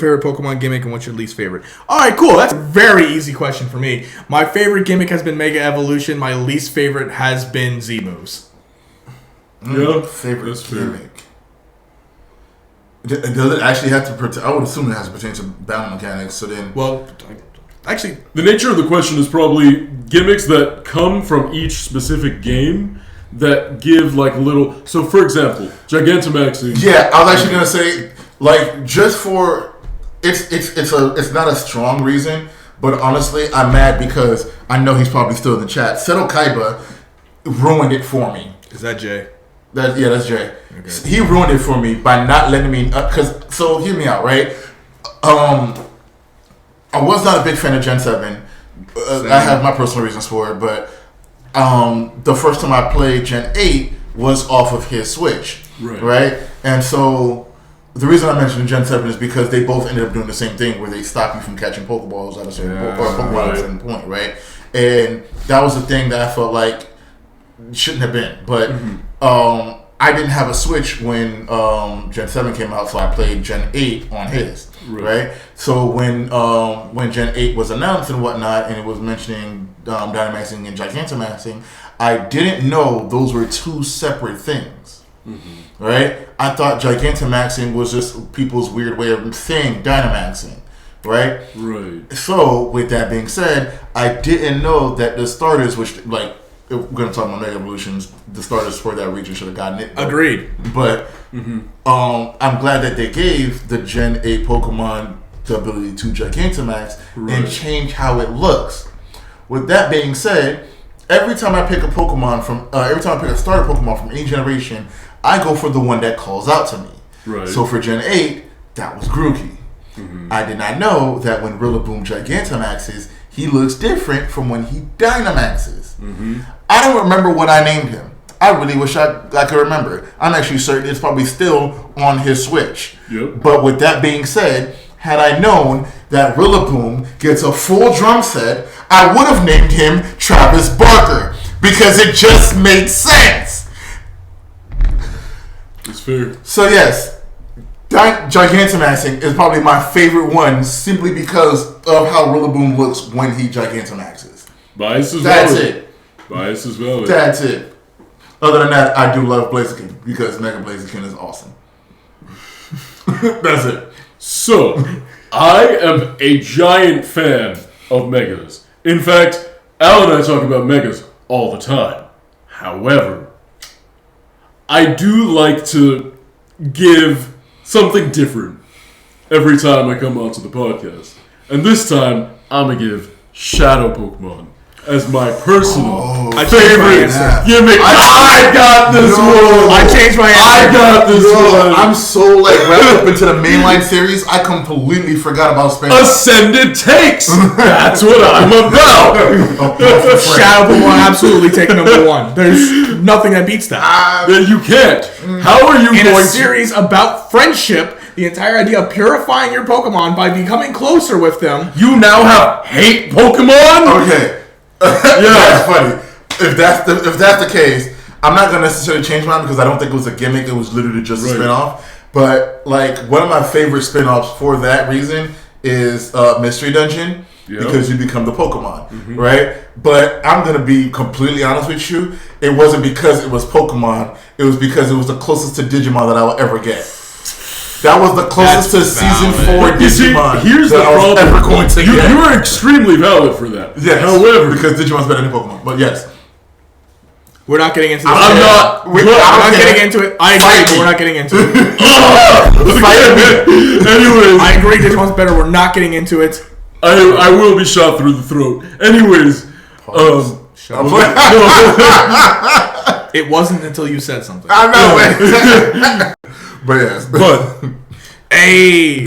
favorite Pokemon gimmick and what's your least favorite? Alright, cool. That's a very easy question for me. My favorite gimmick has been Mega Evolution. My least favorite has been Z-Moves. Yeah, favorite gimmick. Does it actually have to pertain? I would assume it has to pertain to battle mechanics. So then, well, actually, the nature of the question is probably gimmicks that come from each specific game that give like little. So, for example, Gigantamaxing. Yeah, I was actually gonna say like just for it's not a strong reason, but honestly, I'm mad because I know he's probably still in the chat. Seto Kaiba ruined it for me. Is that Jay? That's Jay. Okay. He ruined it for me by not letting me. So hear me out, right? I was not a big fan of Gen 7. I have my personal reasons for it, but the first time I played Gen 8 was off of his Switch, right? And so the reason I mentioned Gen 7 is because they both ended up doing the same thing, where they stop you from catching Pokeballs at a certain Pokemon at a certain point, right? And that was the thing that I felt like shouldn't have been, but I didn't have a Switch when Gen 7 came out, so I played Gen 8 on his, right? So when Gen 8 was announced and whatnot, and it was mentioning Dynamaxing and Gigantamaxing, I didn't know those were two separate things, right? I thought Gigantamaxing was just people's weird way of saying Dynamaxing, right? Right. So with that being said, I didn't know that the starters, which like, if we're going to talk about Mega Evolutions, the starters for that region should have gotten it. Agreed. But I'm glad that they gave the Gen 8 Pokemon the ability to Gigantamax and change how it looks. With that being said, every time I pick a Pokemon every time I pick a starter Pokemon from any generation, I go for the one that calls out to me. Right. So for Gen 8, that was Grookey. I did not know that when Rillaboom Gigantamaxes, he looks different from when he Dynamaxes. I don't remember what I named him. I really wish I could remember. I'm actually certain it's probably still on his Switch. Yep. But with that being said, had I known that Rillaboom gets a full drum set, I would have named him Travis Barker because it just made sense. It's fair. So yes, Gigantamaxing is probably my favorite one simply because of how Rillaboom looks when he Gigantamaxes. Bias is That's valid. it. Bias is valid. That's it. Other than that, I do love Blaziken because Mega Blaziken is awesome. That's it. So, I am a giant fan of Megas. In fact, Al and I talk about Megas all the time. However, I do like to give something different every time I come onto the podcast. And this time, I'm going to give Shadow Pokemon as my personal favorite gimmick. I got this one. I changed my answer. I got this one. I'm so like wrapped up into the mainline series, I completely forgot about Spanish. Ascended takes. That's what I'm about. Shadow Pokemon absolutely take number one. There's nothing that beats that. Then you can't. How are you In going a series about friendship, the entire idea of purifying your Pokemon by becoming closer with them. You now have hate Pokemon? Okay. That's funny. If that's the case, I'm not gonna necessarily change mine because I don't think it was a gimmick. It was literally just a spinoff. But like one of my favorite spinoffs for that reason is Mystery Dungeon because you become the Pokemon, right? But I'm gonna be completely honest with you. It wasn't because it was Pokemon. It was because it was the closest to Digimon that I will ever get. That was the closest to Season 4 Digimon here's the I was ever problem. going to get. You are extremely valid for that. Yes. However, because Digimon's better than Pokemon. But yes. We're not getting into this. I'm not. We're not getting into it. I agree, but we're not getting into it. Anyways. I agree Digimon's better. We're not getting into it. I will be shot through the throat. Anyways. It wasn't until you said something. I know, man. But yes. But. Hey.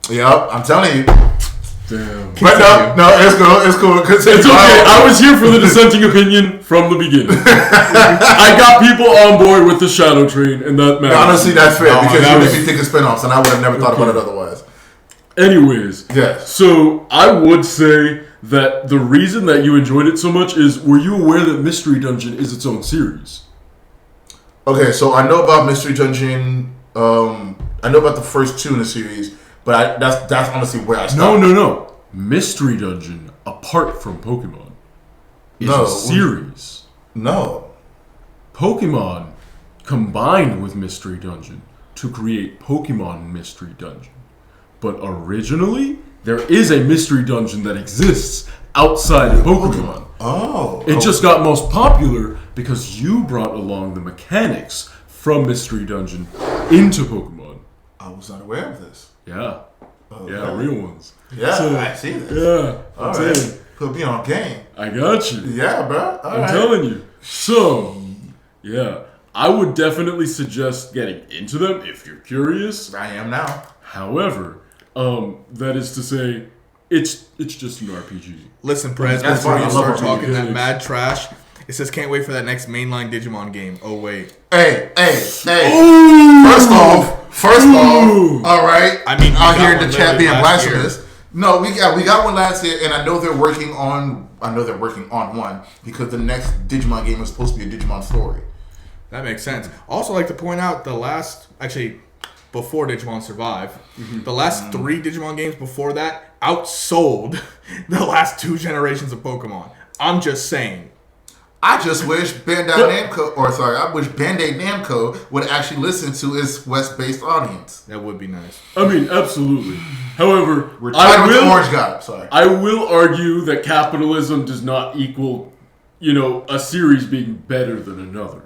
Yep, I'm telling you. Damn. But no, it's cool. It's okay. I was here for the dissenting opinion from the beginning. I got people on board with the Shadow Train, and that matters. Honestly, that's fair because you made me think of spinoffs, and I would have never thought about it otherwise. Anyways, yes. So I would say that the reason that you enjoyed it so much is, were you aware that Mystery Dungeon is its own series? Okay, so I know about Mystery Dungeon I know about the first 2 in the series, but that's honestly where I stopped. No. Mystery Dungeon, apart from Pokemon, is a series. No. Pokemon combined with Mystery Dungeon to create Pokemon Mystery Dungeon. But originally, there is a Mystery Dungeon that exists outside of Pokemon. Oh. It just got most popular because you brought along the mechanics from Mystery Dungeon into Pokemon. I was not aware of this. Yeah. Oh, Yeah, real ones. Yeah, So, I see this. Yeah. All I'm right. telling you. Put me on game. I got you. Yeah, bro. All I'm right. telling you. So, yeah. I would definitely suggest getting into them if you're curious. I am now. However, that is to say, it's just an RPG. Listen, Prez, That's before fine. you I love start RPG talking that games. mad trash, it says can't wait for that next mainline Digimon game. Oh wait, Hey. Ooh! First off, all right. I mean, you out got here in one the chat literally being last blasphemous. No, we got one last year, and I know they're working on one because the next Digimon game is supposed to be a Digimon story. that makes sense. Also, like to point out before Digimon Survive, the last 3 Digimon games before that outsold the last 2 generations of Pokemon. I'm just saying. I just wish Bandai Namco would actually listen to its West-based audience. That would be nice. I mean, absolutely. However, We're trying with the Orange God. Sorry. I will argue that capitalism does not equal, a series being better than another.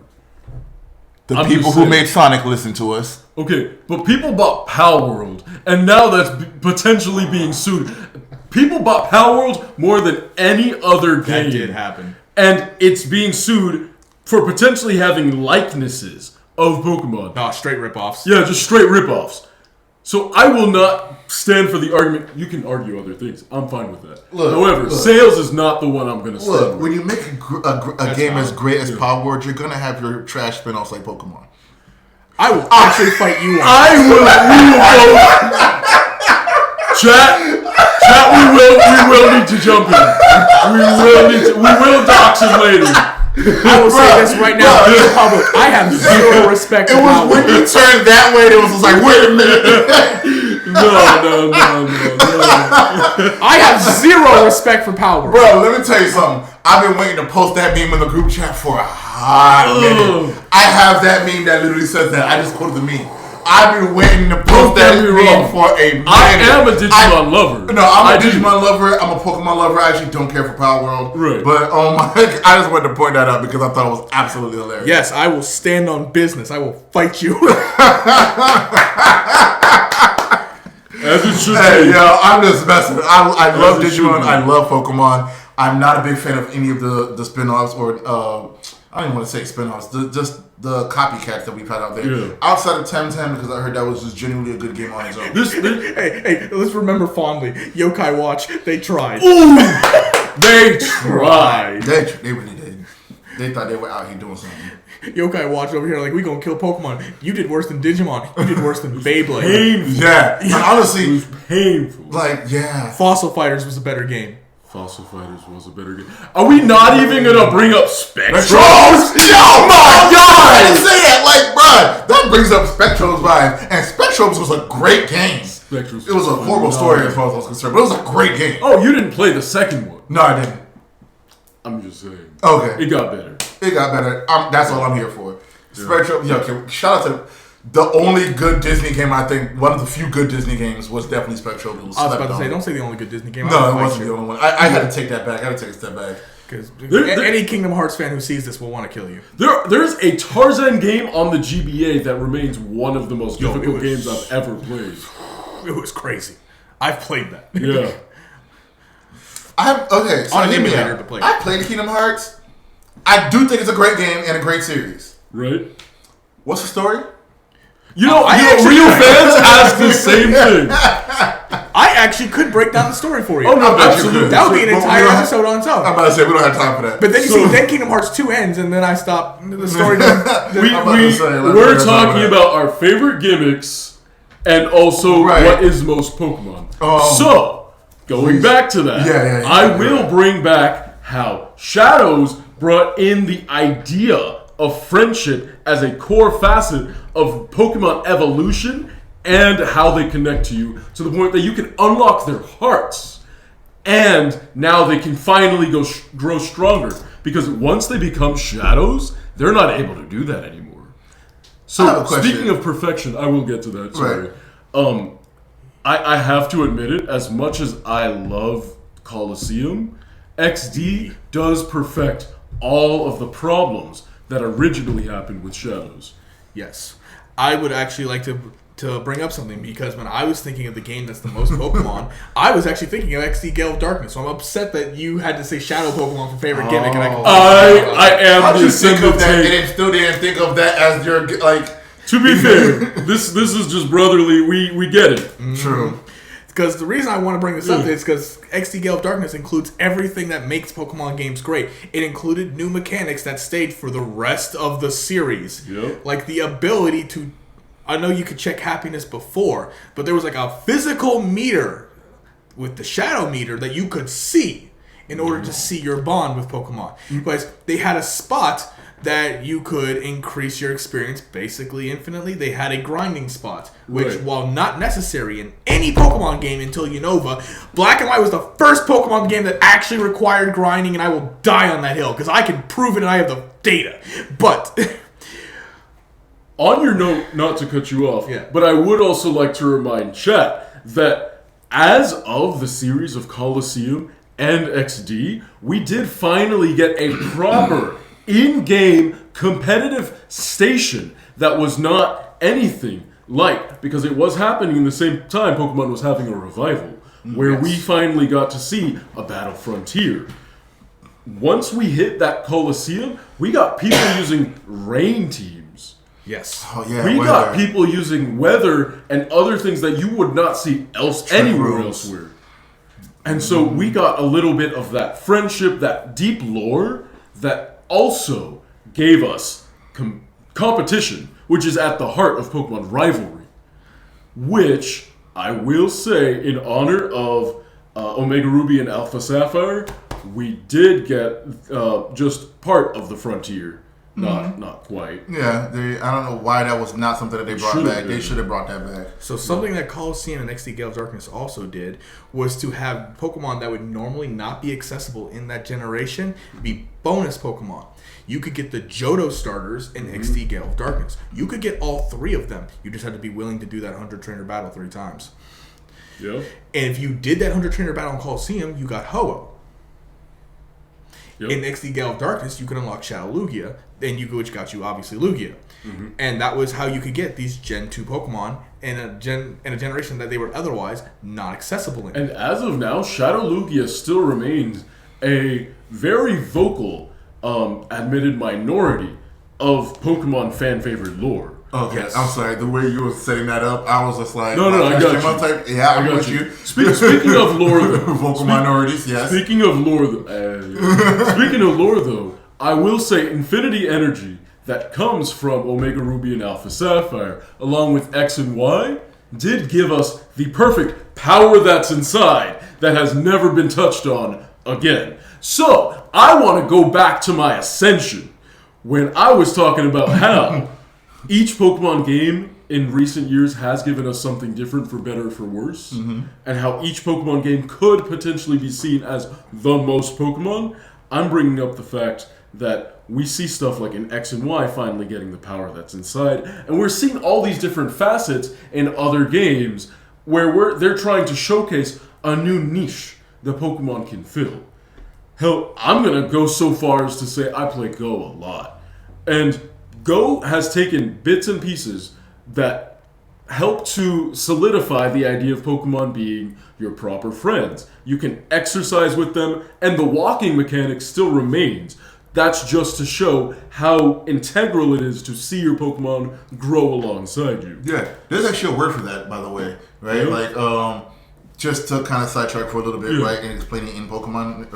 The I'm people just who saying. made Sonic listen to us. Okay, but people bought Power World, and now that's potentially being sued. People bought Power World more than any other game. That did happen. And it's being sued for potentially having likenesses of Pokemon. No, straight ripoffs. Yeah, just straight ripoffs. So I will not stand for the argument. You can argue other things. I'm fine with that. However, sales is not the one I'm going to stand Look, with. when you make a game as fine. great as Power World, you're gonna have your trash spin-offs like Pokemon. I will actually fight you on. Chat, we will need to jump in. We will dox him later. I will say this right now in public. I have zero respect for It was Power when you turned that way, it was just like, wait a minute. No. I have zero respect for Power. Bro, let me tell you something. I've been waiting to post that meme in the group chat for a hot minute. I have that meme that literally says that. I just quoted the meme. I've been waiting to post that meme for a minute. I am a Digimon lover. No, I'm a Digimon lover. I'm a Pokemon lover. I actually don't care for Power World. Right. But I just wanted to point that out because I thought it was absolutely hilarious. Yes, I will stand on business. I will fight you. As it should Hey, be. yo, I'm just messing. I love it should Digimon. be. I love Pokemon. I'm not a big fan of any of the spin-offs or I don't even want to say spin-offs. Just the copycats that we've had out there. Yeah. Outside of Temtem, because I heard that was just genuinely a good game on its own. hey, let's remember fondly. Yokai Watch, they tried. They tried. They really did. They thought they were out here doing something. Yokai Watch over here like, we gonna kill Pokemon. You did worse than Digimon. You did worse than Beyblade. Painful. Yeah. And It honestly, was painful. like, yeah. Fossil Fighters was a better game. Fossil Fighters was a better game. Are we not even gonna bring up Spectrum? Spectrals! Oh my god! I didn't say that! Like, bruh, that brings up Spectrals vibe. And Spectrals was a great game. Spectrum's It was a horrible story as far as I was concerned, but it was a great game. Oh, you didn't play the second one. No, I didn't. I'm just saying. Okay. It got better. It got better. That's all I'm here for. Spectrum, shout out to the only good Disney game. I think one of the few good Disney games was definitely Spectrum. It was I was about to slept say, on. don't say the only good Disney game. No, it wasn't the only one. I had to take that back. I had to take a step back. Because There- any Kingdom Hearts fan who sees this will want to kill you. There's a Tarzan game on the GBA that remains one of the most difficult it was- games I've ever played. It was crazy. I've played that. Yeah. Okay, so On an hear me emulator out. to play. I played Kingdom Hearts. I do think it's a great game and a great series. Right? What's the story? Real fans ask the same thing. I actually could break down the story for you. Oh, no, I bet you absolutely. could. That would be an But we entire don't have- episode on its own. I'm about to say we don't have time for that. But then you So- see, then Kingdom Hearts 2 ends, and then I stop. The story doesn't. We're let's talk talking about about our favorite gimmicks and also Right. what is most Pokemon. So, going please. back to that, Yeah, I yeah. will bring back how Shadows brought in the idea of friendship as a core facet of Pokemon evolution and how they connect to you, to the point that you can unlock their hearts. And now they can finally grow stronger. Because once they become shadows, they're not able to do that anymore. So, speaking of perfection, I will get to that, sorry. Right. I have to admit it, as much as I love Colosseum, XD does perfect all of the problems that originally happened with Shadows. Yes. I would actually like to bring up something, because when I was thinking of the game that's the most Pokemon, I was actually thinking of XD Gale of Darkness. So I'm upset that you had to say Shadow Pokemon for favorite gimmick. And I am the think of that and still didn't think of that as your, like... To be fair, this is just brotherly. We get it. True. Because the reason I want to bring this up is because XD Gale of Darkness includes everything that makes Pokemon games great. It included new mechanics that stayed for the rest of the series. Yep. Like the ability to... I know you could check happiness before, but there was like a physical meter with the shadow meter that you could see in order to see your bond with Pokemon. But they had a spot that you could increase your experience basically infinitely. They had a grinding spot, which while not necessary in any Pokemon game until Unova, Black and White was the first Pokemon game that actually required grinding, and I will die on that hill because I can prove it and I have the data. But... On your note, not to cut you off, yeah. but I would also like to remind chat that as of the series of Colosseum and XD, we did finally get a proper in-game competitive station that was not anything like, because it was happening in the same time Pokemon was having a revival, where we finally got to see a Battle Frontier. Once we hit that Colosseum, we got people using rain teams. Yes. Oh, yeah, we got people using weather and other things that you would not see anywhere elsewhere. And so we got a little bit of that friendship, that deep lore that also gave us competition, which is at the heart of Pokemon rivalry. Which, I will say, in honor of Omega Ruby and Alpha Sapphire, we did get just part of the frontier. Not quite. Yeah, I don't know why that was not something that they brought back. They should have brought that back. So something that Colosseum and XD Gale of Darkness also did was to have Pokemon that would normally not be accessible in that generation be bonus Pokemon. You could get the Johto starters in XD Gale of Darkness. You could get all three of them. You just had to be willing to do that 100 trainer battle 3 times. Yeah. And if you did that 100 trainer battle in Colosseum, you got Ho-Oh. Yep. In XD Gale of Darkness, you could unlock Shadow Lugia, which got you obviously Lugia, and that was how you could get these Gen 2 Pokemon in a generation that they were otherwise not accessible in. And as of now, Shadow Lugia still remains a very vocal, admitted minority of Pokemon fan favorite lore. Okay, yes. I'm sorry. The way you were setting that up, I was just like, no, I got you. Type, yeah, I'm with you. Speaking of lore, though, vocal minorities, yes. Speaking of lore, though, I will say Infinity Energy that comes from Omega Ruby and Alpha Sapphire, along with X and Y, did give us the perfect power that's inside that has never been touched on again. So I want to go back to my ascension when I was talking about how each Pokemon game in recent years has given us something different for better or for worse, and how each Pokemon game could potentially be seen as the most Pokemon. I'm bringing up the fact that we see stuff like in X and Y finally getting the power that's inside, and we're seeing all these different facets in other games where they're trying to showcase a new niche that Pokemon can fill. Hell, I'm going to go so far as to say I play Go a lot. And Go has taken bits and pieces that help to solidify the idea of Pokemon being your proper friends. You can exercise with them, and the walking mechanic still remains. That's just to show how integral it is to see your Pokemon grow alongside you. Yeah, there's actually a word for that, by the way, right? Yeah. Like, just to kind of sidetrack for a little bit, right, and explain it in Pokemon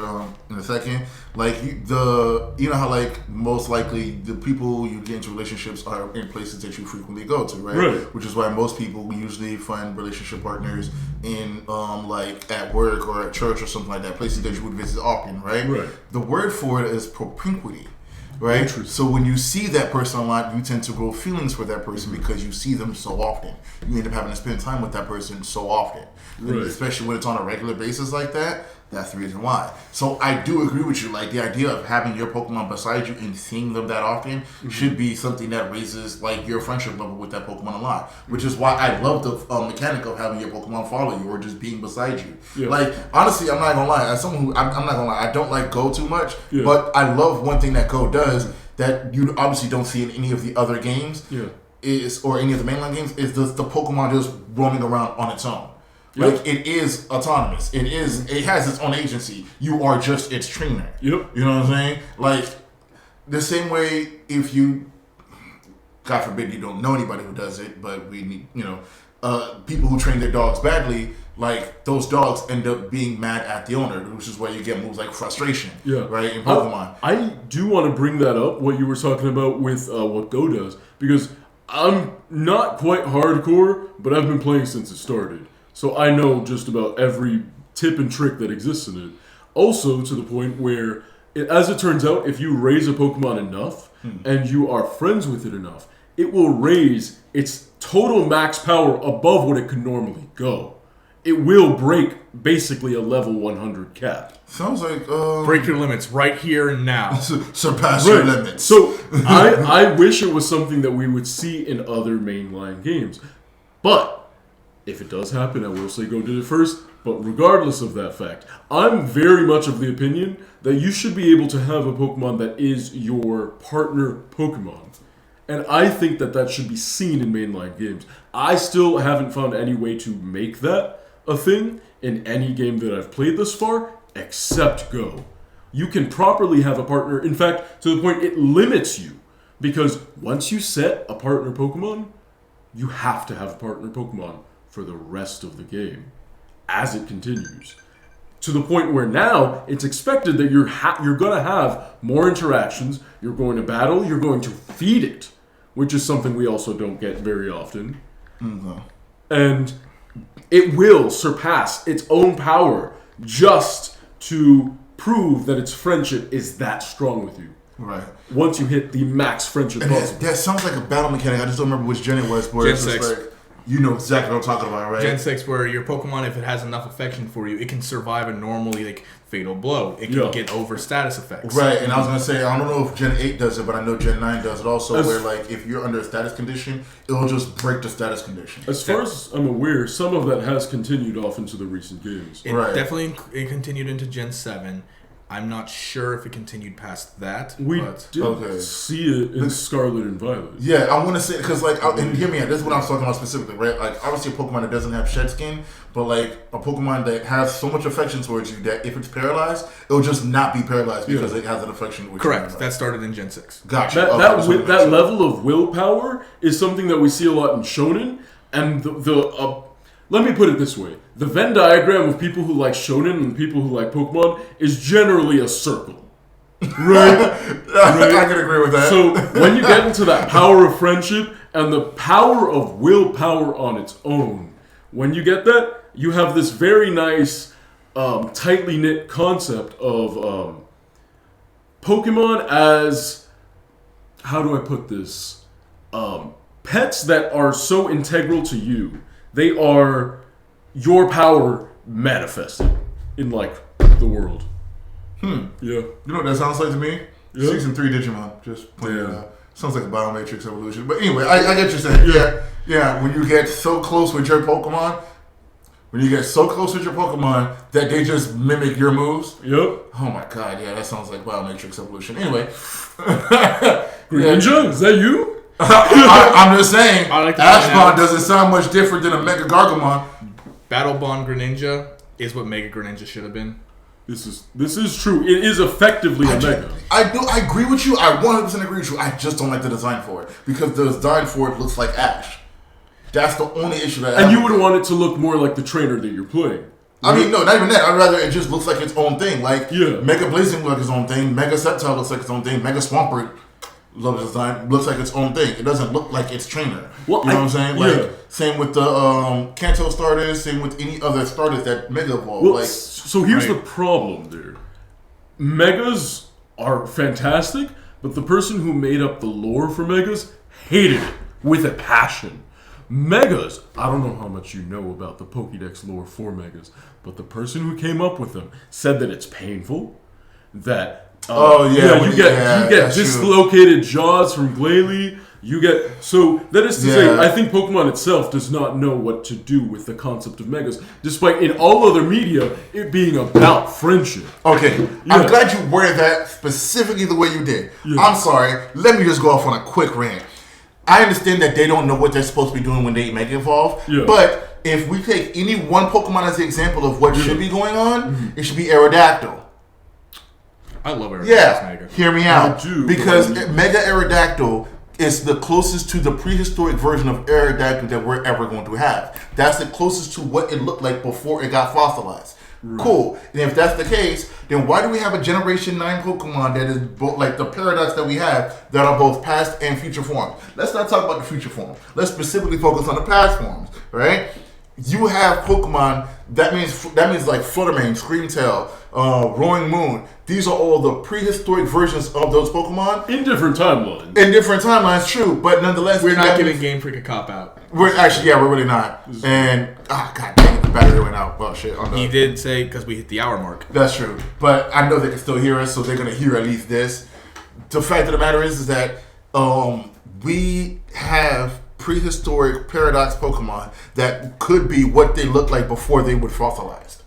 in a second. Like, you know how, like, most likely the people you get into relationships are in places that you frequently go to, right? Which is why most people usually find relationship partners in, like, at work or at church or something like that, places that you would visit often, right? Right. The word for it is propinquity, right? So when you see that person a lot, you tend to grow feelings for that person because you see them so often. You end up having to spend time with that person so often. Right. Especially when it's on a regular basis like that. That's the reason why. So I do agree with you. Like the idea of having your Pokemon beside you and seeing them that often should be something that raises like your friendship level with that Pokemon a lot. Which is why I love the mechanic of having your Pokemon follow you or just being beside you. Yeah. Like honestly, I'm not gonna lie. As someone who I'm not gonna lie, I don't like Go too much. Yeah. But I love one thing that Go does that you obviously don't see in any of the other games. Yeah. Or any of the mainline games is the Pokemon just roaming around on its own. Yep. Like it is autonomous. It has its own agency. You are just its trainer. Yep. You know what I'm saying? Like the same way if you, God forbid you don't know anybody who does it, but we need people who train their dogs badly. Like those dogs end up being mad at the owner, which is where you get moves like frustration. Yeah. Right in Pokemon. I do want to bring that up, what you were talking about with what Go does, because I'm not quite hardcore, but I've been playing since it started. So I know just about every tip and trick that exists in it. Also to the point where, as it turns out, if you raise a Pokemon enough and you are friends with it enough, it will raise its total max power above what it could normally go. It will break basically a level 100 cap. Sounds like Break your limits right here and now. surpass your limits. So I wish it was something that we would see in other mainline games. But if it does happen, I will say Go did it first. But regardless of that fact, I'm very much of the opinion that you should be able to have a Pokemon that is your partner Pokemon. And I think that should be seen in mainline games. I still haven't found any way to make that a thing in any game that I've played thus far, except Go. You can properly have a partner. In fact, to the point it limits you. Because once you set a partner Pokemon, you have to have a partner Pokemon for the rest of the game as it continues. To the point where now it's expected that you're going to have more interactions, you're going to battle, you're going to feed it, which is something we also don't get very often. Mm-hmm. And it will surpass its own power just to prove that its friendship is that strong with you. Right. Once you hit the max friendship And possible. that sounds like a battle mechanic. I just don't remember which gen it was. Where Gen it's just 6. like, you know exactly what I'm talking about, right? Gen 6, where your Pokemon, if it has enough affection for you, it can survive a normally fatal blow. It can get over status effects. Right, and I was gonna say I don't know if Gen 8 does it, but I know Gen 9 does it also. As- where like if you're under a status condition, it'll just break the status condition. As far as I'm aware, some of that has continued off into the recent games. It Right. definitely it continued into Gen 7. I'm not sure if it continued past that. We but did Okay. see it in Scarlet and Violet. Yeah, I want to say because and hear me out. This is what I'm talking about specifically, right? Like obviously a Pokemon that doesn't have shed skin, but like a Pokemon that has so much affection towards you that if it's paralyzed, it'll just not be paralyzed because it has an affection. Which correct. That started in Gen 6. Gotcha. That, Okay, that, so wi- makes that sense. level of willpower is something that we see a lot in Shonen, and let me put it this way. The Venn diagram of people who like Shonen and people who like Pokemon is generally a circle. Right? I can agree with that. So when you get into that power of friendship and the power of willpower on its own, when you get that, you have this very nice, tightly knit concept of Pokemon as, how do I put this? Pets that are so integral to you. They are your power manifested in like the world. Yeah. You know what that sounds like to me? Yeah. Season 3 Digimon. Just playing it Yeah. out. Sounds like a Biomatrix evolution. But anyway, I get what you're saying. Yeah. When you get so close with your Pokemon, that they just mimic your moves. Yep. Oh my god, yeah, that sounds like Biomatrix evolution. Anyway. Greninja, is that you? I'm just saying, I like the Ashbond dynamics. doesn't sound much different than a Mega Gargamon. Battle Bond Greninja is what Mega Greninja should have been. This is true. It is effectively a Mega. I agree with you. I 100% agree with you. I just don't like the design for it. Because the design for it looks like Ash. That's the only issue that I have. And you would want it to look more like the trainer that you're playing. I mean, no, not even that. I'd rather it just looks like its own thing. Like, Yeah. Mega Blazing looks like its own thing. Mega Sceptile looks like its own thing. Mega Swampert design looks like its own thing. It doesn't look like its trainer. Well, you know what I'm saying? Like, yeah. same with the Kanto starters. Same with any other starters that Mega evolve. Well, Like, so here's right. the problem there. Megas are fantastic, but the person who made up the lore for Megas hated it with a passion. Megas, I don't know how much you know about the Pokédex lore for Megas, but the person who came up with them said that it's painful, that you get dislocated jaws from Glalie. That is to say, I think Pokemon itself does not know what to do with the concept of Megas, despite in all other media it being about friendship. Okay, I'm glad you worded that specifically the way you did. Yeah. I'm sorry, let me just go off on a quick rant. I understand that they don't know what they're supposed to be doing when they Mega Evolve, but if we take any one Pokemon as the example of what should be going on, it should be Aerodactyl. I love Aerodactyl. Mega. Hear me out. Because Mega Aerodactyl is the closest to the prehistoric version of Aerodactyl that we're ever going to have. That's the closest to what it looked like before it got fossilized. Right. Cool. And if that's the case, then why do we have a Generation 9 Pokemon that is both like the Paradox that we have that are both past and future forms? Let's not talk about the future forms. Let's specifically focus on the past forms, right? You have Pokemon, that means like Fluttermane, Screamtail, Roaring Moon. These are all the prehistoric versions of those Pokemon. In different timelines. True. But nonetheless... We're not giving Game Freak a cop-out. We're really not. And, god dang it, the battery went out. Well, shit. He did say, because we hit the hour mark. That's true. But I know they can still hear us, so they're going to hear at least this. The fact of the matter is that we have prehistoric Paradox Pokemon that could be what they looked like before they were fossilized.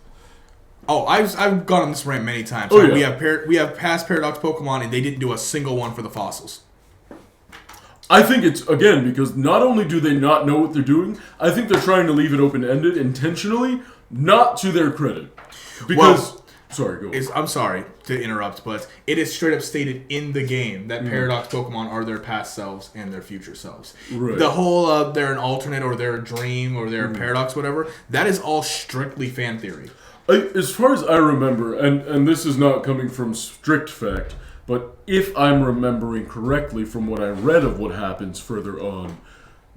Oh, I've gone on this rant many times. We have past Paradox Pokemon, and they didn't do a single one for the fossils. I think it's, again, because not only do they not know what they're doing, I think they're trying to leave it open-ended intentionally, not to their credit. Because... Sorry, go on. I'm sorry to interrupt, but it is straight up stated in the game that Paradox Pokemon are their past selves and their future selves. Right. The whole they're an alternate or they're a dream or they're a paradox, whatever, that is all strictly fan theory. As far as I remember, and this is not coming from strict fact, but if I'm remembering correctly from what I read of what happens further on,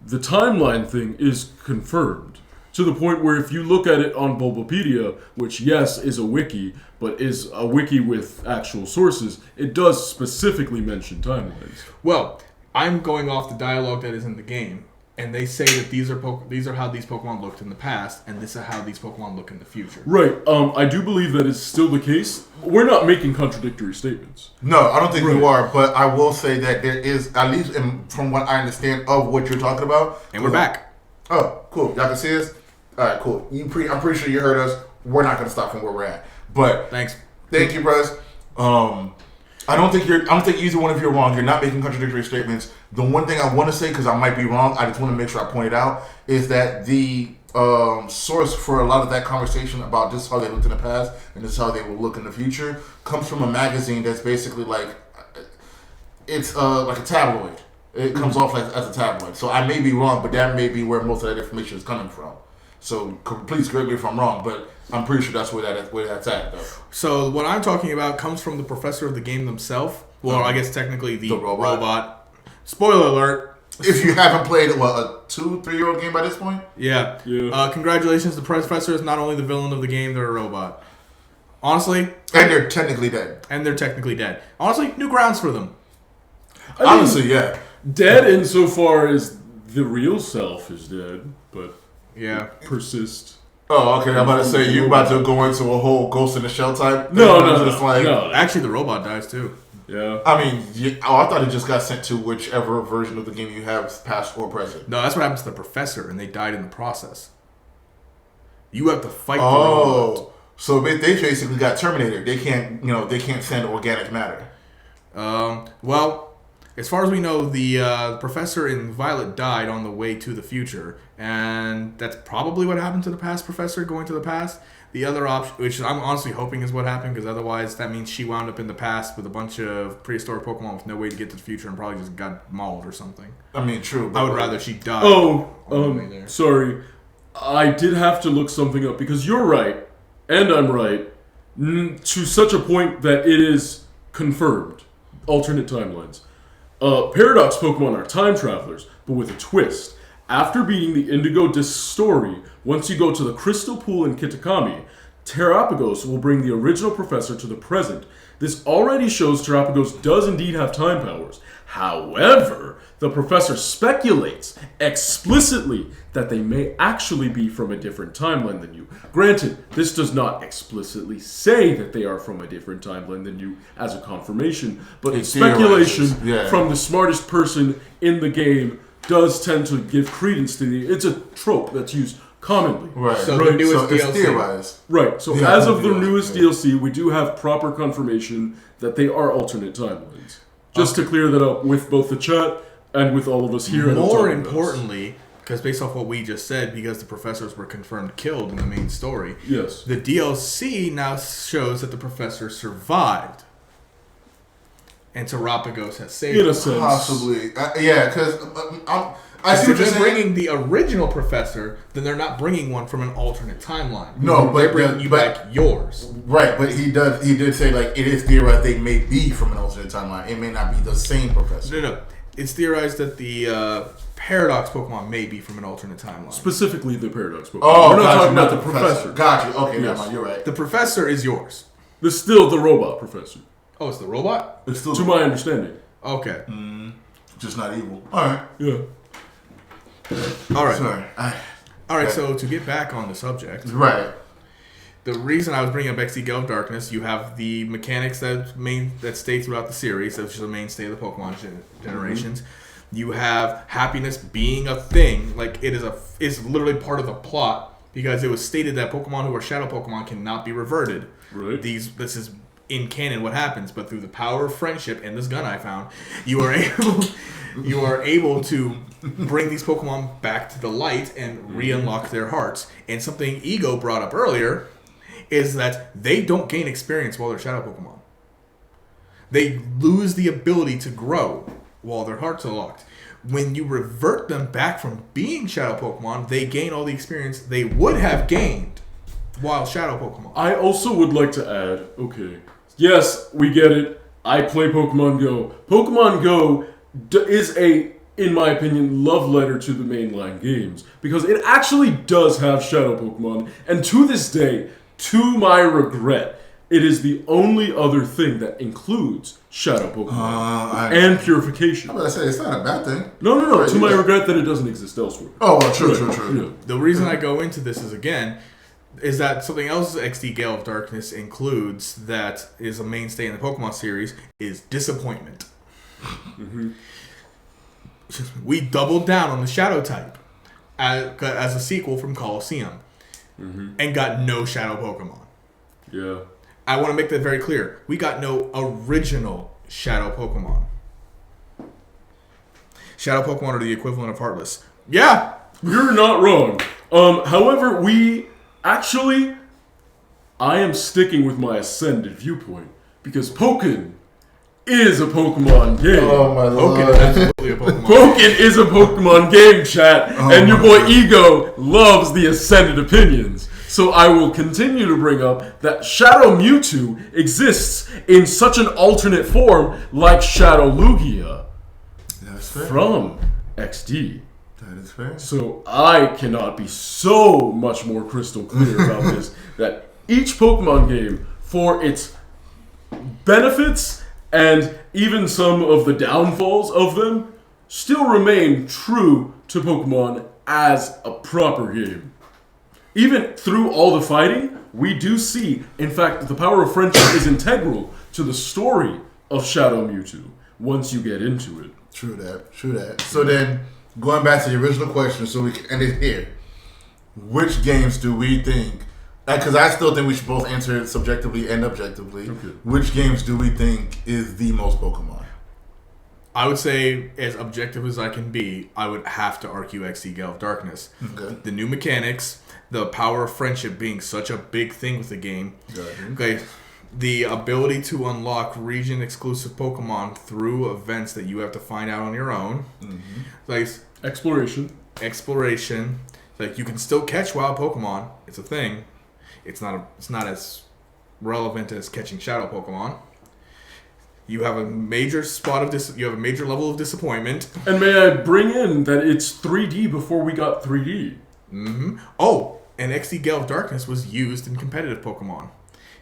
the timeline thing is confirmed. To the point where if you look at it on Bulbapedia, which yes is a wiki, but is a wiki with actual sources, it does specifically mention timelines. Well, I'm going off the dialogue that is in the game, and they say that these are how these Pokemon looked in the past, and this is how these Pokemon look in the future. Right. I do believe that is still the case. We're not making contradictory statements. No, I don't think we are, but I will say that there is, at least from what I understand of what you're talking about. And we're back. Oh, cool. Y'all can see us? All right, cool. I'm pretty sure you heard us. We're not going to stop from where we're at. But thanks. Thank you, Bryce. I don't think either one of you are wrong. You're not making contradictory statements. The one thing I want to say, because I might be wrong, I just want to make sure I point it out, is that the source for a lot of that conversation about just how they looked in the past and just how they will look in the future comes from a magazine that's basically like it's like a tabloid. It comes off like as a tabloid. So I may be wrong, but that may be where most of that information is coming from. So please correct me if I'm wrong, but I'm pretty sure that's where that's at, though. So what I'm talking about comes from the professor of the game themselves. Well, I guess technically the robot. Spoiler alert. If you haven't played, a 2-3-year-old game by this point? Yeah. Congratulations, the professor is not only the villain of the game, they're a robot. Honestly. And they're technically dead. Honestly, new grounds for them. Honestly, yeah. Dead insofar as the real self is dead, but... Yeah. Persist. Oh, okay. I'm about to say, you about to go into a whole Ghost in the Shell type? No. Actually, the robot dies too. Yeah. I mean, I thought it just got sent to whichever version of the game you have, past or present. No, that's what happens to the professor, and they died in the process. You have to fight the robot. So they basically got terminated. They can't send organic matter. Well... As far as we know, the professor in Violet died on the way to the future, and that's probably what happened to the past professor going to the past. The other option, which I'm honestly hoping is what happened, because otherwise that means she wound up in the past with a bunch of prehistoric Pokemon with no way to get to the future and probably just got mauled or something. I mean, true. I would rather she died. Sorry. I did have to look something up, because you're right, and I'm right, to such a point that it is confirmed. Alternate timelines. Paradox Pokemon are time travelers, but with a twist. After beating the Indigo Disc story, once you go to the Crystal Pool in Kitakami, Terapagos will bring the original professor to the present. This already shows Terapagos does indeed have time powers. However, the professor speculates explicitly that they may actually be from a different timeline than you. Granted, this does not explicitly say that they are from a different timeline than you as a confirmation, but It speculation theorizes, yeah. from the smartest person in the game does tend to give credence to the... It's a trope that's used commonly. Right. So the newest so it's DLC. theorized. Right, so Yeah, as of the yeah, newest yeah. DLC, we do have proper confirmation that they are alternate timelines. Just to clear that up with both the chat and with all of us here. More importantly, because based off what we just said, because the professors were confirmed killed in the main story, Yes. the DLC now shows that the professor survived. And Terapagos has saved In a him. sense. Possibly. Yeah, because I see If what you're they're saying. bringing the original professor, then they're not bringing one from an alternate timeline. No, but- they're bringing you but- back yours. Right, but he did say, like, it is theorized they may be from an alternate timeline. It may not be the same professor. No. It's theorized that the Paradox Pokemon may be from an alternate timeline. Specifically the Paradox Pokemon. Oh, We're not gotcha, talking not about the professor. Got you. Okay, Yes. never mind. You're right. The professor is yours. There's still the robot professor, Oh, it's the robot? It's still to my understanding. Okay. just not evil. All right. Yeah. All right. Sorry. All right, so to get back on the subject, Right. the reason I was bringing up XD Gale of Darkness, you have the mechanics that stay throughout the series, which is the mainstay of the Pokemon generations. You have happiness being a thing, like it's literally part of the plot because it was stated that Pokemon who are Shadow Pokemon cannot be reverted. Right. This is in canon what happens, but through the power of friendship and this gun I found, you are able to bring these Pokemon back to the light and re-unlock their hearts. And something Ego brought up earlier is that they don't gain experience while they're Shadow Pokemon. They lose the ability to grow while their hearts are locked. When you revert them back from being Shadow Pokemon, they gain all the experience they would have gained while Shadow Pokemon. I also would like to add, okay, yes, we get it. I play Pokemon Go. Pokemon Go is in my opinion, love letter to the mainline games because it actually does have Shadow Pokemon, and to this day, to my regret, it is the only other thing that includes Shadow Pokemon and Purification. I'm about to say, it's not a bad thing. No. To my regret that it doesn't exist elsewhere. Oh, well, true. Yeah. The reason I go into this is that something else XD Gale of Darkness includes that is a mainstay in the Pokemon series is disappointment. We doubled down on the Shadow type as a sequel from Colosseum and got no Shadow Pokemon. Yeah. I want to make that very clear. We got no original Shadow Pokemon. Shadow Pokemon are the equivalent of Heartless. Yeah! You're not wrong. However, I am sticking with my ascended viewpoint because Pokken is a Pokemon game. Oh, my Pokken lord. is absolutely a Pokemon. Pokken is a Pokemon game, chat, and your boy Ego loves the ascended opinions. So I will continue to bring up that Shadow Mewtwo exists in such an alternate form like Shadow Lugia That's fair. from XD. That is fair. So I cannot be so much more crystal clear about this, that each Pokemon game, for its benefits and even some of the downfalls of them, still remain true to Pokemon as a proper game. Even through all the fighting, we do see, in fact, the power of friendship is integral to the story of Shadow Mewtwo once you get into it. True that. So then, going back to the original question, so we can end it here. Which games do we think, because I still think we should both answer it subjectively and objectively, which games do we think is the most Pokemon? I would say, as objective as I can be, I would have to argue XD Gale of Darkness. Okay. The new mechanics, the power of friendship being such a big thing with the game. Okay. The ability to unlock region-exclusive Pokemon through events that you have to find out on your own. Like Exploration. Like you can still catch wild Pokemon. It's a thing. It's not as relevant as catching Shadow Pokemon. You have a major you have a major level of disappointment. And may I bring in that it's 3D before we got 3D. Oh, and XD Gale of Darkness was used in competitive Pokemon.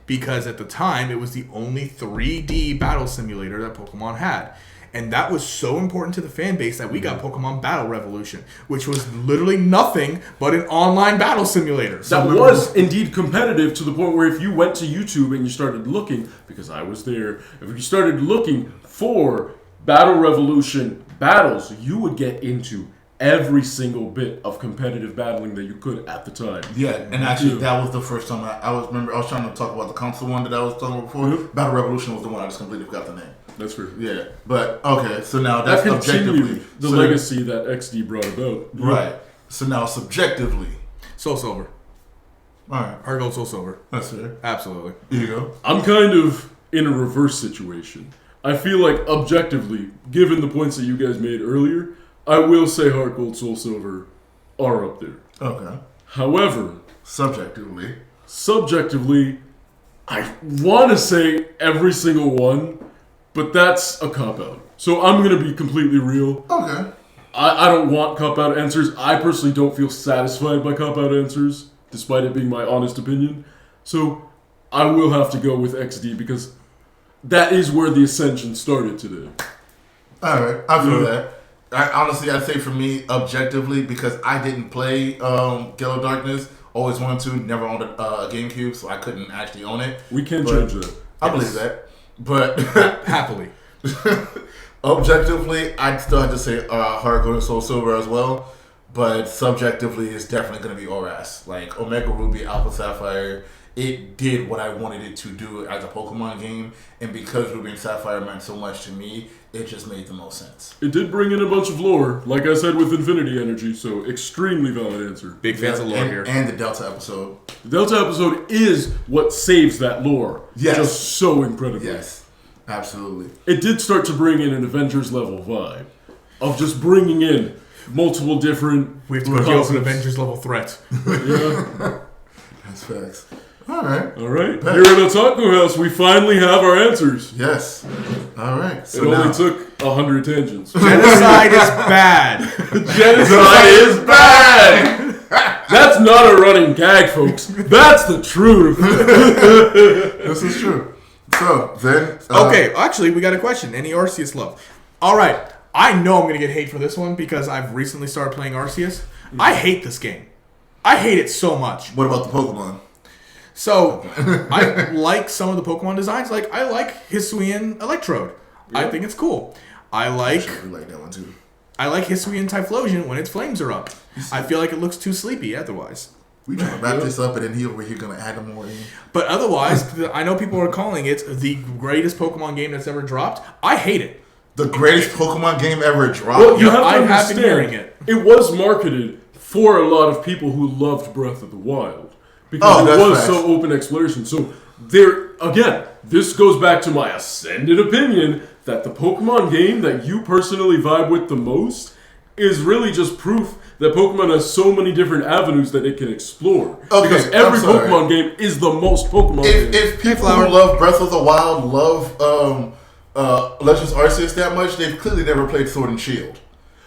Because at the time, it was the only 3D battle simulator that Pokemon had. And that was so important to the fan base that we got Pokemon Battle Revolution, which was literally nothing but an online battle simulator. That was indeed competitive to the point where if you went to YouTube and you started looking, because I was there, if you started looking for Battle Revolution battles, you would get into every single bit of competitive battling that you could at the time. Yeah, and actually that was the first time I was trying to talk about the console one that I was talking about before. Battle Revolution was the one I just completely forgot the name. That's true. Yeah, but okay, so now that's that objectively continued the legacy that XD brought about. Right. So now subjectively, Soul Silver. all right, Heart Gold, Soul Silver. that's fair. Absolutely. Here you go. I'm kind of in a reverse situation. I feel like objectively, given the points that you guys made earlier, I will say Heart Gold, Soul Silver are up there. Okay. However, Subjectively, I want to say every single one, but that's a cop-out. So I'm going to be completely real. okay. I don't want cop-out answers. I personally don't feel satisfied by cop-out answers, despite it being my honest opinion. So I will have to go with XD because that is where the ascension started today. All right, I feel that. I'd say for me, objectively, because I didn't play Gale of Darkness, always wanted to, never owned a GameCube, so I couldn't actually own it. We can't But change that. I believe that. But Happily. objectively, I'd still have to say Heart Gold and Soul Silver as well. But subjectively, it's definitely going to be ORAS. Like Omega Ruby, Alpha Sapphire, it did what I wanted it to do as a Pokemon game. And because Ruby and Sapphire meant so much to me, it just made the most sense. It did bring in a bunch of lore, like I said with Infinity Energy, so extremely valid answer. Big fans of lore here. And the Delta episode. The Delta episode is what saves that lore. Yes. Just so incredibly. Yes, absolutely. It did start to bring in an Avengers level vibe of just bringing in multiple different We have to go deal with an concepts. Avengers level threat. Yeah. That's facts. All right. All right. Here at Otaku House, we finally have our answers. Yes. All right. So It now, only took 100 tangents. Genocide is bad. Genocide is bad! That's not a running gag, folks. That's the truth. this is true. So then. Okay, actually, we got a question. Any Arceus love? All right. I know I'm going to get hate for this one because I've recently started playing Arceus. I hate this game. I hate it so much. What about the Pokemon? So, I like some of the Pokemon designs. Like, I like Hisuian Electrode. I think it's cool. I like that one too. I like Hisuian Typhlosion when its flames are up. I feel like it looks too sleepy otherwise. We trying to wrap this up, and then we're going to add them more in. But otherwise, I know people are calling it the greatest Pokemon game that's ever dropped. I hate it. The greatest Pokemon game ever dropped. Well, you have to I have been understand, hearing it. It was marketed for a lot of people who loved Breath of the Wild. Because it that's was facts. so open exploration. So there, again, this goes back to my ascended opinion that the Pokemon game that you personally vibe with the most is really just proof that Pokemon has so many different avenues that it can explore. Okay, because I'm every sorry. Pokemon game is the most Pokemon game. If people who love Breath of the Wild love Legends Arceus that much, they've clearly never played Sword and Shield.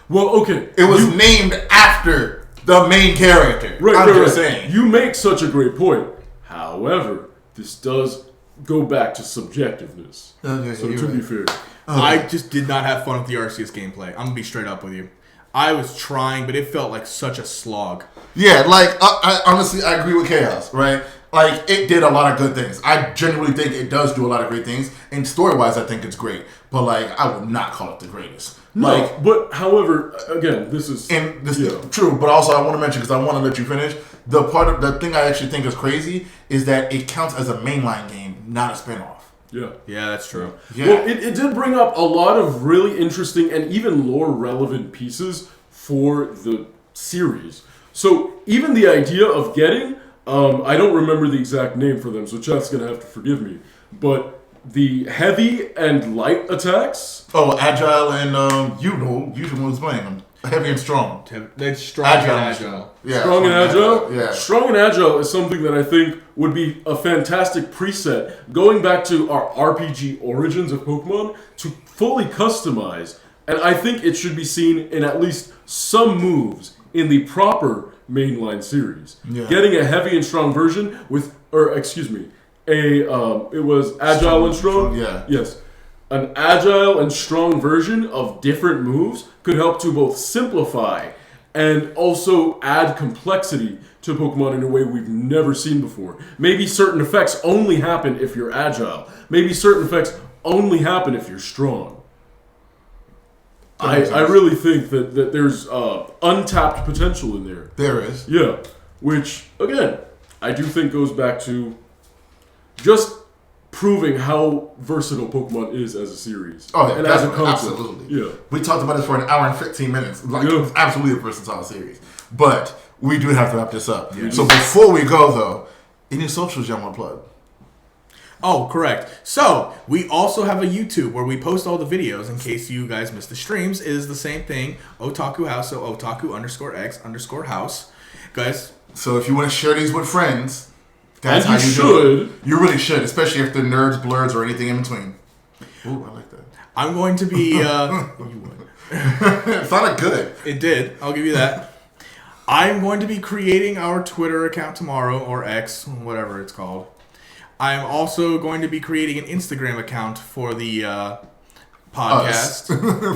Well, okay. It was named after the main character. I'm just saying. You make such a great point. However, this does go back to subjectiveness. Okay, So you're to be right. fair. I just did not have fun with the Arceus gameplay. I'm going to be straight up with you. I was trying, but it felt like such a slog. Yeah, like, I honestly, I agree with Chaos, right? Like, it did a lot of good things. I genuinely think it does do a lot of great things. And story-wise, I think it's great. But, like, I would not call it the greatest. No, Like, but however, again, this is and this true, but also I want to mention, because I want to let you finish, the thing I actually think is crazy is that it counts as a mainline game, not a spinoff. yeah. Yeah, that's true. Yeah. Well, it did bring up a lot of really interesting and even lore relevant pieces for the series. So even the idea of getting, I don't remember the exact name for them, so chat's gonna have to forgive me, but the heavy and light attacks. Oh, Agile and usually was playing them. Heavy and strong. It's strong Agile. and agile. Yeah, Strong and agile? Yeah. Strong and agile is something that I think would be a fantastic preset, going back to our RPG origins of Pokemon, to fully customize. And I think it should be seen in at least some moves in the proper mainline series. Yeah. Getting a heavy and strong version it was agile and strong. Yeah. Yes. An agile and strong version of different moves could help to both simplify and also add complexity to Pokemon in a way we've never seen before. Maybe certain effects only happen if you're agile. Maybe certain effects only happen if you're strong. I really think that there's untapped potential in there. There is. Yeah. Which, again, I do think goes back to just proving how versatile Pokemon is as a series. Oh, yeah, and as a concept. absolutely. Yeah. We talked about this for an hour and 15 minutes. Like, Yeah. it's absolutely a versatile series. But we do have to wrap this up. Yeah. So before we go, though, any socials you want to plug? Oh, correct. So, we also have a YouTube where we post all the videos in case you guys missed the streams. It is the same thing, Otaku House, so otaku_x_house. Guys, So if you want to share these with friends, that's And how you you do should. it. You really should, especially if they're nerds, blurs, or anything in between. Ooh, I like that. I'm going to be... you would. It sounded good. It did. I'll give you that. I'm going to be creating our Twitter account tomorrow, or X, whatever it's called. I'm also going to be creating an Instagram account for the podcast.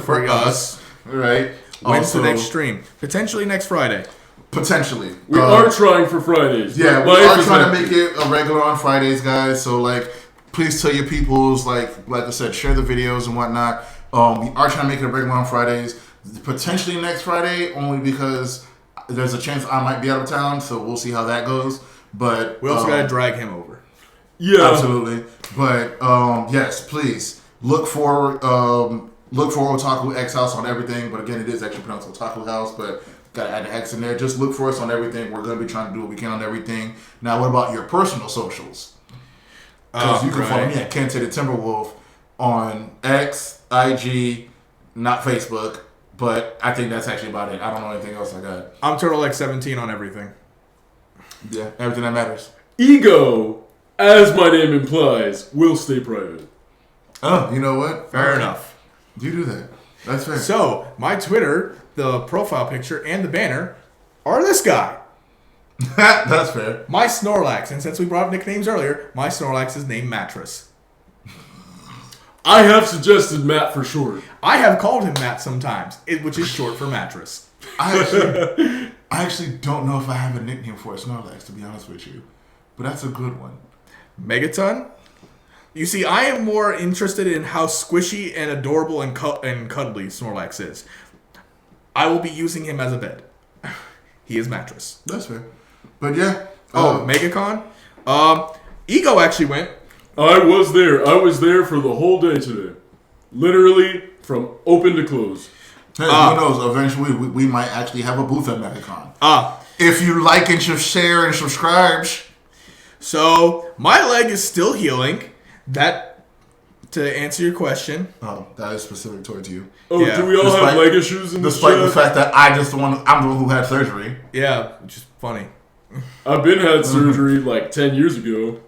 For us. Right. When's the Also, next stream? Potentially next Friday. Potentially. We are trying for Fridays. Yeah, we Life are is trying to hectic. make it a regular on Fridays, guys. So, like, please tell your peoples, like I said, share the videos and whatnot. We are trying to make it a regular on Fridays. Potentially next Friday, only because there's a chance I might be out of town. So we'll see how that goes. But We also got to drag him over. Yeah. absolutely. But yes, please look for Otaku X House on everything. But again, it is actually pronounced Otaku House, but gotta add the X in there. Just look for us on everything. We're gonna be trying to do what we can on everything. Now, what about your personal socials? Because you can follow me at Kente the Timberwolf on X, IG, not Facebook. But I think that's actually about it. I don't know anything else I got. I'm TurtleX17 on everything. Yeah, everything that matters. Ego, as my name implies, will stay private. Oh, you know what? Fair enough. You do that. That's fair. So, my Twitter, the profile picture, and the banner are this guy. That's fair. My Snorlax. And since we brought up nicknames earlier, my Snorlax is named Mattress. I have suggested Matt for short. I have called him Matt sometimes, which is short for mattress. I actually don't know if I have a nickname for a Snorlax, to be honest with you. But that's a good one. Megaton? You see, I am more interested in how squishy and adorable and cuddly Snorlax is. I will be using him as a bed. He is mattress. That's fair. But yeah. Megacon? Ego actually went. I was there. I was there for the whole day today. Literally from open to close. Hey, who knows? Eventually, we might actually have a booth at MegaCon. If you like and share and subscribe. So, my leg is still healing. That, to answer your question. Oh, that is specific towards you. Oh, Yeah. do we all have leg issues in this Despite the chat? fact that I'm the one who had surgery. Yeah, which is funny. I've been had surgery like 10 years ago.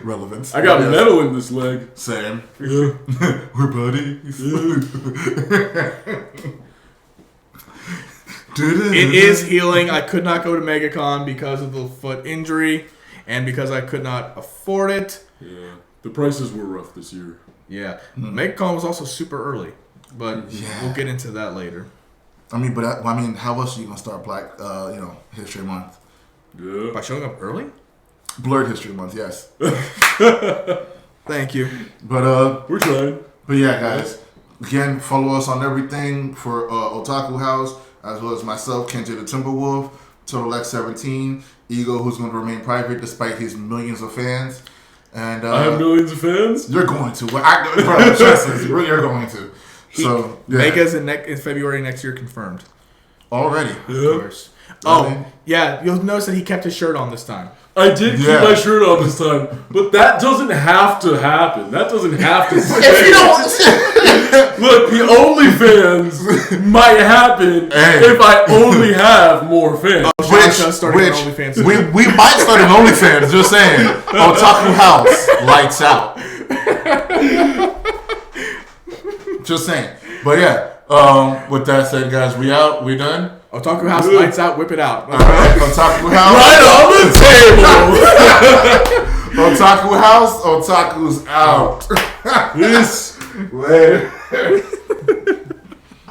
Relevance. I got Yes. metal in this leg. Same. Yeah. We're buddies. It is healing. I could not go to MegaCon because of the foot injury and because I could not afford it. Yeah. The prices were rough this year. Yeah. MegaCon was also super early, but Yeah. we'll get into that later. I mean, how else are you gonna start Black, History Month? Yeah. By showing up early? Blurred History Month, yes. Thank you. But We're trying. But yeah, guys, again, follow us on everything for Otaku House, as well as myself, Kente the Timberwolf, TurtleX17, Ego, who's going to remain private despite his millions of fans. And I have millions of fans. You're going to. Bro, trust us, you're going to. So, yeah. Mega's in February next year confirmed. Already. Yeah. Of course. Oh, yeah, you'll notice that he kept his shirt on this time. I did keep Yeah. my shirt on this time, but that doesn't have to happen. That doesn't have to stay. If you don't... Look, the OnlyFans might happen Hey. if I only have more fans. we might start an OnlyFans, just saying. Otaku House, lights out. Just saying. But yeah, with that said, guys, we out. We done? Otaku House, lights out, whip it out. All right, Otaku House. Right on the table. Otaku House, Otaku's out. Peace. Later.